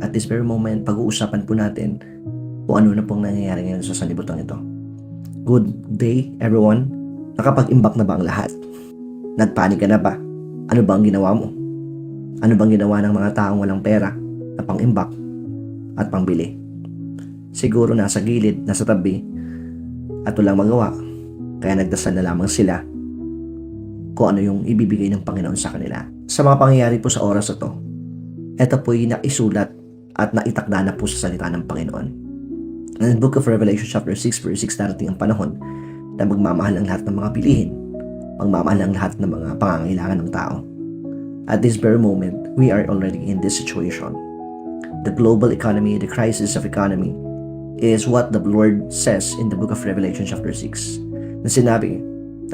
At this very moment, pag-uusapan po natin kung ano na pong nangyayari ngayon sa sanlibutan ito. Good day, everyone. Nakapag-imbak na ba ang lahat? Nagpanik ka na ba? Ano ba ang ginawa mo? Ano bang ginawa ng mga taong walang pera na pang-imbak at pangbili? Siguro nasa gilid, nasa tabi, at walang magawa. Kaya nagdasal na lamang sila kung ano yung ibibigay ng Panginoon sa kanila. Sa mga pangyayari po sa oras na to, ito po yung naisulat at naitakda na po sa salita ng Panginoon. In the book of Revelation chapter 6 verse 6, darating ang panahon na magmamahal ang lahat ng mga pilihin, magmamahal ang lahat ng mga pangangailangan ng tao. At this very moment, we are already in this situation. The global economy, the crisis of economy, is what the Lord says in the book of Revelation chapter 6, na sinabi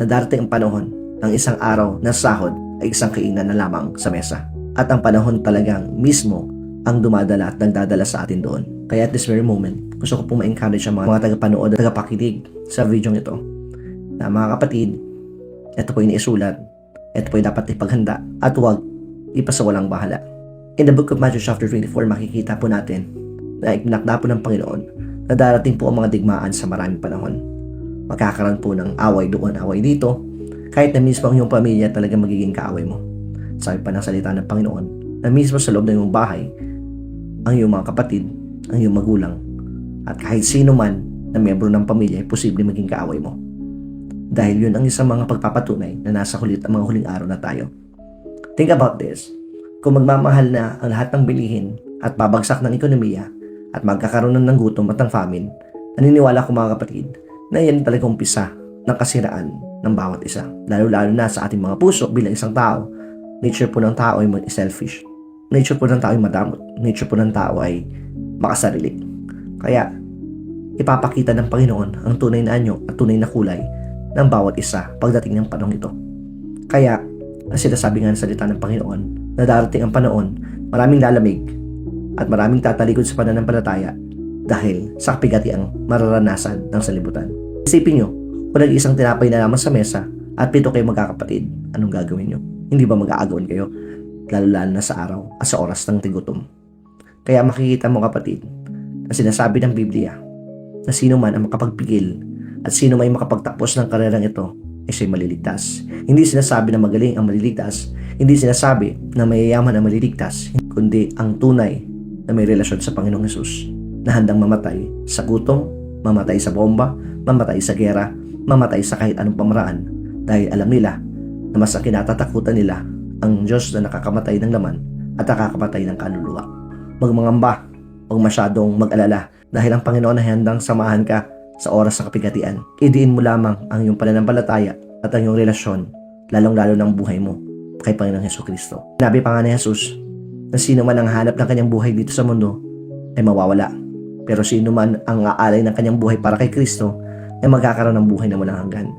na darating ang panahon ng isang araw na sahod ay isang kainan na lamang sa mesa. At ang panahon talagang mismo ang dumadala at nagdadala sa atin doon. Kaya at this very moment, gusto ko pong ma-encourage ang mga tagapanood at tagapakinig sa video ito na mga kapatid, ito po yung isulat, ito po yung dapat ipaghanda at huwag ipasawalang bahala. In the book of Matthew chapter 24, makikita po natin na itinakda po ng Panginoon na darating po ang mga digmaan sa maraming panahon. Magkakaroon po ng away doon, away dito, kahit na mismo ang iyong pamilya talaga magiging kaaway mo. Sabi pa ng salita ng Panginoon na mismo sa loob ng iyong bahay, ang iyong mga kapatid, ang iyong magulang, at kahit sino man na miyembro ng pamilya ay posible maging kaaway mo. Dahil yun ang isang mga pagpapatunay na nasa mga huling araw na tayo. Think about this. Kung magmamahal na ang lahat ng bilihin at babagsak ng ekonomiya at magkakaroon ng gutom at ng famine, naniniwala ko mga kapatid na yan talaga umpisa ng kasiraan ng bawat isa. Lalo-lalo na sa ating mga puso bilang isang tao. Nature po ng tao ay selfish. Nature po ng tao ay madamot. Nature po ng tao ay makasarili. Kaya, ipapakita ng Panginoon ang tunay na anyo at tunay na kulay ng bawat isa pagdating ng panahon ito. Kaya, ang sinasabi nga ng salita ng Panginoon na darating ang panahon, maraming lalamig at maraming tatalikod sa pananampalataya dahil sa kapigatiang mararanasan ng sanlibutan. Isipin nyo, kung nag-iisang tinapay na naman sa mesa at 7 kayo magkakapatid, anong gagawin nyo? Hindi ba mag-aagawan kayo? Lalo-lalo na sa araw at sa oras ng tigutom. Kaya makikita mo kapatid na sinasabi ng Biblia na sino man ang makapagpigil at sino may makapagtapos ng karerang ito ay siya'y maliligtas. Hindi sinasabi na magaling ang maliligtas, hindi sinasabi na mayayaman ang maliligtas, kundi ang tunay na may relasyon sa Panginoong Hesus na handang mamatay sa gutom, mamatay sa bomba, mamatay sa gera, mamatay sa kahit anong pamaraan dahil alam nila na mas ang kinatatakutan nila ang Diyos na nakakamatay ng laman at nakakamatay ng kaluluwa. Magmangamba, huwag masyadong mag-alala dahil ang Panginoon ay handang samahan ka sa oras ng kapigatian. Idiin mo lamang ang iyong pananampalataya at ang iyong relasyon, lalong-lalo ng buhay mo kay Panginoong Hesukristo. Sinabi pa nga ni Jesus na sino man ang hanap ng kanyang buhay dito sa mundo ay mawawala. Pero sino man ang aalay ng kanyang buhay para kay Kristo ay magkakaroon ng buhay na walang hanggan.